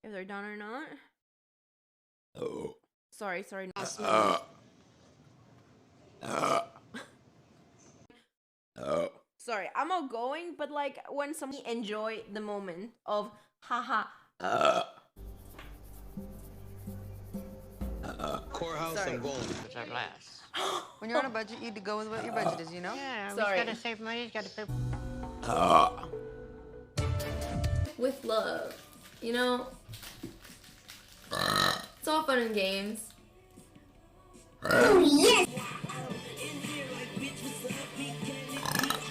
if they're done or not. Oh. Sorry. Sorry, I'm outgoing, but like when somebody enjoy the moment of haha. Courthouse Sorry. and gold. It's our glass. When you're on a budget, you need to go with what your budget is, you know? Yeah, Sorry. he's gotta save money, he's gotta save... With love, you know? It's all fun and games. Oh, yes!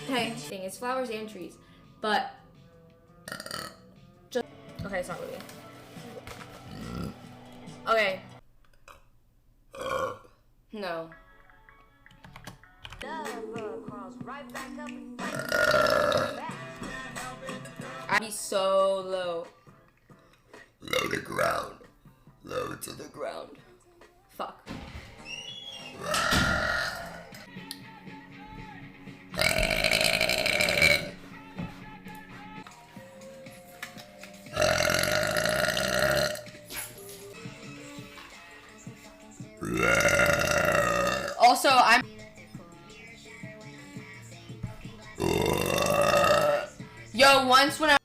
Hey, thing is flowers and trees, but just okay, it's not really. Okay. No. I'd be so low. Low to ground. Low to the Ground. Fuck. Also, I'm. Yo, once when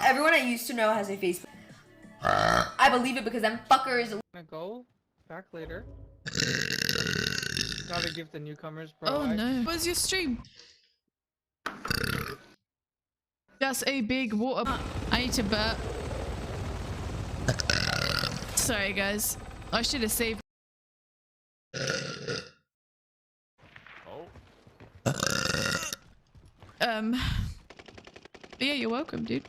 everyone I used to know has a Facebook. I believe it because them fuckers. Gonna go back later. Gotta give the newcomers Oh no. Where's your stream? That's a big water. I need to burp. Sorry guys. I should have saved. Yeah, you're welcome, dude.